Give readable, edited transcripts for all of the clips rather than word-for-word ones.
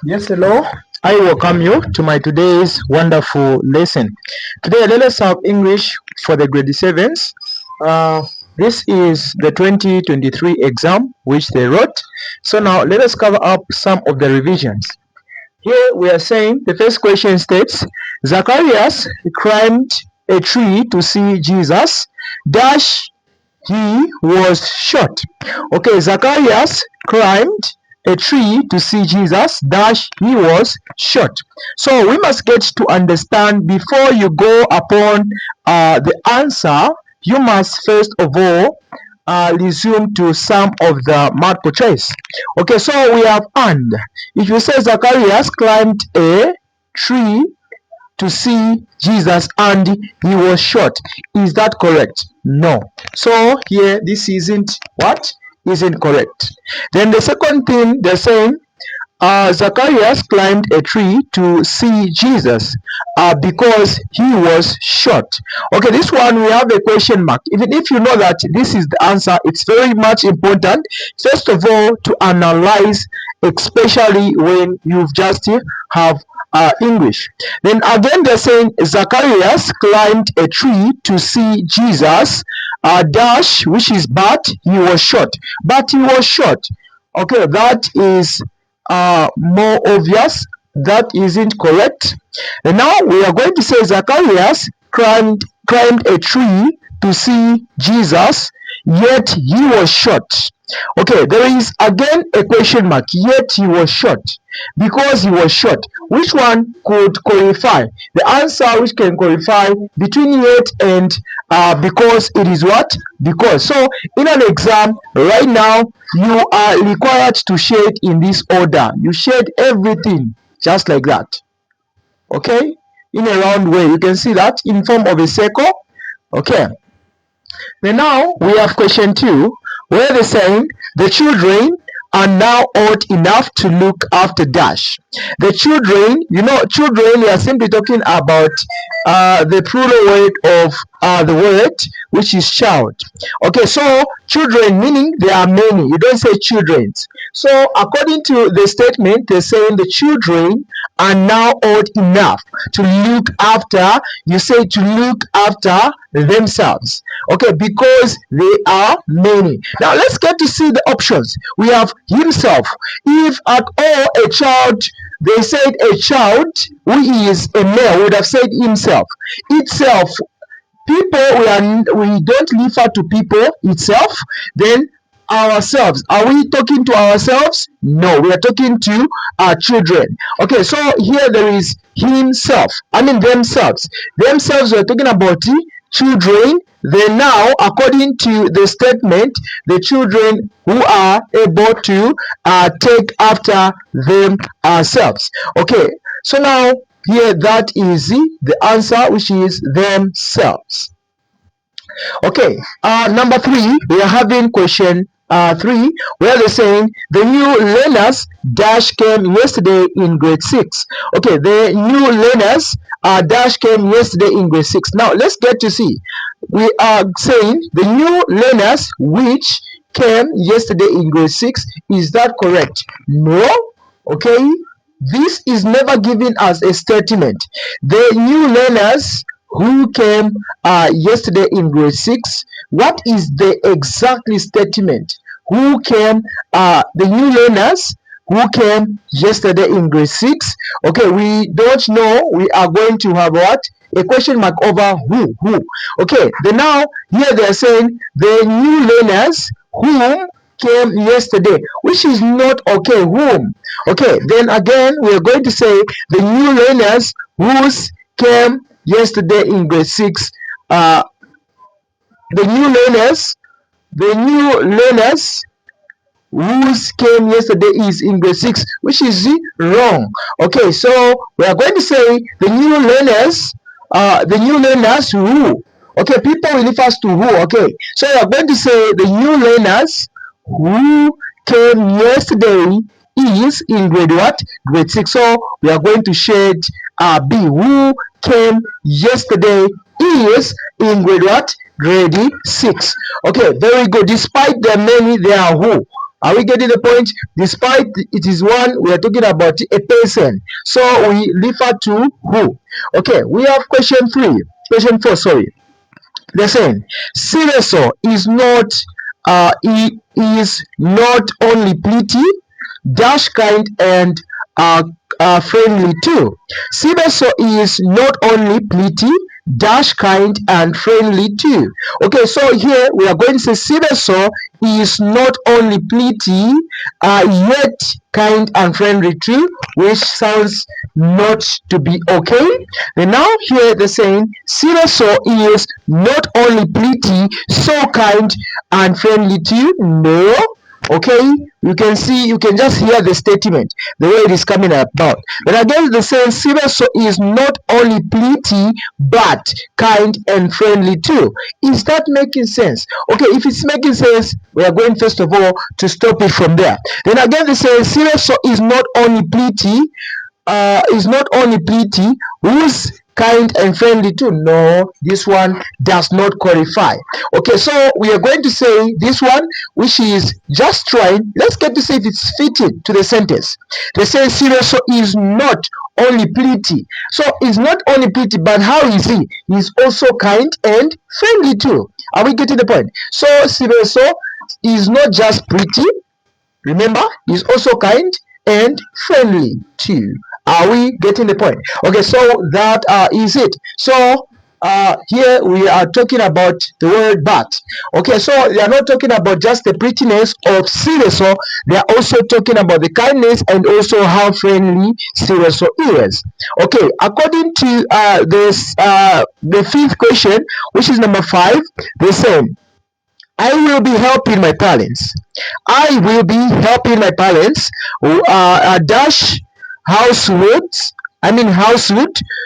Yes, hello. I welcome you to my today's wonderful lesson. Today, let us have English for the grade 7s. This is the 2023 exam which they wrote. So now let us cover up some of the revisions. Here we are saying the first question states Zacharias climbed a tree to see Jesus. Dash he was shot. Okay, Zacharias climbed a tree to see Jesus, dash he was shot. So we must get to understand before you go upon the answer, you must first of all resume to some of the multiple choice. Okay, so we have and. If you say Zacharias climbed a tree to see Jesus and he was shot. Is that correct? No. So here this isn't what? Isn't correct. Then the second thing they're saying Zacharias climbed a tree to see Jesus because he was shot. Okay, this one we have a question mark. Even if you know that this is the answer, it's very much important, first of all, to analyze, especially when you've just have English. Then again, they're saying Zacharias climbed a tree to see Jesus, dash, which is but he was shot. But he was shot. Okay, that is more obvious. That isn't correct. And now we are going to say Zacharias climbed a tree to see Jesus, yet he was shot. Okay, there is again a question mark. Yet he was shot. Because he was shot. Which one could qualify? The answer which can qualify between yet and because it is what? Because. So in an exam right now, you are required to shade in this order. You shade everything just like that. Okay? In a round way. You can see that in form of a circle. Okay. Then now we have question 2 where they're saying the children are now old enough to look after dash. The children, children, we are simply talking about the plural word of the word which is child. Okay, so children meaning there are many. You don't say children's. So according to the statement, they're saying the children are now old enough to look after. You say to look after themselves. Okay, because they are many. Now let's get to see the options. We have himself. If at all a child, they said a child who is a male would have said himself. Itself, people, we don't refer to people itself. Then ourselves, are we talking to ourselves? No, we are talking to our children. Okay, so here there is himself, themselves. We're talking about the children. Then now, according to the statement, the children who are able to take after themselves. Okay, so now here that is the answer, which is themselves. Okay, number 3, we are having question 3, where they're saying the new learners dash came yesterday in grade 6. Okay, the new learners dash came yesterday in grade 6. Now let's get to see. We are saying the new learners which came yesterday in grade 6. Is that correct? No. Okay, this is never given as a statement. The new learners who came yesterday in grade 6, what is the exactly statement? Who came, the new learners who came yesterday in grade 6? Okay, we don't know. We are going to have what? A question mark over who. Okay, then now here they are saying the new learners whom came yesterday, which is not okay. Whom? Okay, then again we are going to say the new learners whose came yesterday in grade 6. The new learners whose came yesterday is in grade 6, which is wrong. Okay, so we are going to say the new learners who. Okay, people will refers to who. Okay, so we are going to say the new learners who came yesterday is in grade what? Grade 6. So we are going to shade B. Who came yesterday is in grade what? Grade 6. Okay, very good. Despite the many, they are who? Are we getting the point? Despite it is one, we are talking about a person. So we refer to who. Okay, we have question 4, sorry. They're saying Sileso is not only pretty, dash kind and friendly too. Sileso is not only pretty, dash kind and friendly too. Okay, so here we are going to say Sileso is not only pretty, yet kind and friendly too, which sounds not to be okay. And now here they're saying Sileso is not only pretty, so kind and friendly too. No. Okay, you can just hear the statement, the way it is coming about. But again, the saying Sileso is not only pretty but kind and friendly too. Is that making sense? Okay, if it's making sense, we are going first of all to stop it from there. Then again, the saying Sileso is not only pretty, who's kind and friendly too. No, this one does not qualify. Okay, so we are going to say this one, which is just trying. Let's get to see if it's fitting to the sentence. They say Sileso is not only pretty. So it's not only pretty, but how is he? He's also kind and friendly too. Are we getting the point? So Sileso is not just pretty. Remember, he's also kind and friendly too. Are we getting the point? Okay, so that is it. So here we are talking about the word but. Okay, so they are not talking about just the prettiness of Sileso. They are also talking about the kindness and also how friendly Sileso is. Okay, according to the fifth question, which is number 5, they say, I will be helping my parents. I will be helping my parents dash household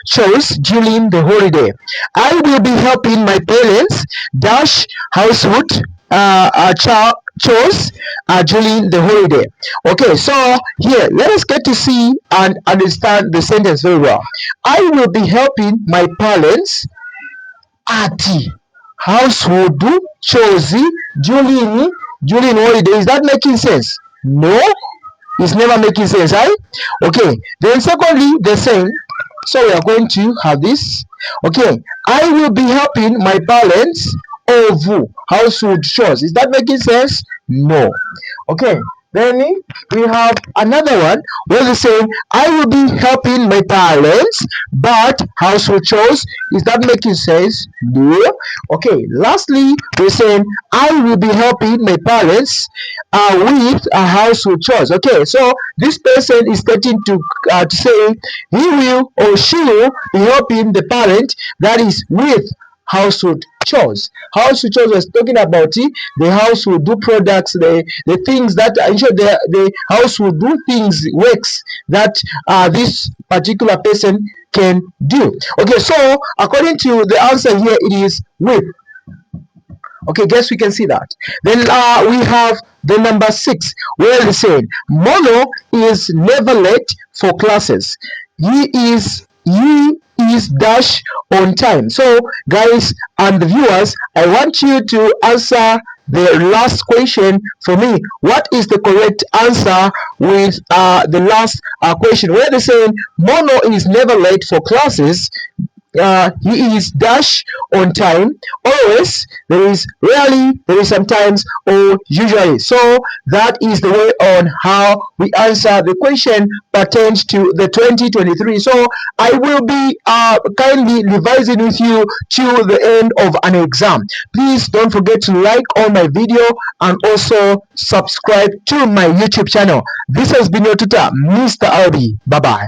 chores during the holiday. I will be helping my parents dash household chores during the holiday. Okay, so here let us get to see and understand the sentence very well. I will be helping my parents ati household chores during holiday. Is that making sense? No, it's never making sense, right? Okay, then secondly, they're saying, so we are going to have this. Okay, I will be helping my parents of household chores. Is that making sense? No. Okay, then we have another one where they say, I will be helping my parents but household chores. Is that making sense? No. Okay, lastly, we're saying, I will be helping my parents with household chores. Okay, so this person is getting to say he will or she will be helping the parent, that is with household chores. Household chores was talking about the house will do products, the things that ensure the house will do things, works that this particular person can do. Okay, so according to the answer here, it is with. Okay, guess we can see that. Then we have the number 6, where they saying Mono is never late for classes. He is dash on time. So guys and the viewers, I want you to answer the last question for me. What is the correct answer with the last question, where they're saying Mono is never late for classes? He is dash on time always. There is rarely, there is sometimes, or usually. So that is the way on how we answer the question pertains to the 2023. So I will be kindly revising with you till the end of an exam. Please don't forget to like on my video and also subscribe to my YouTube channel. This has been your tutor, Mr. Albi. Bye bye.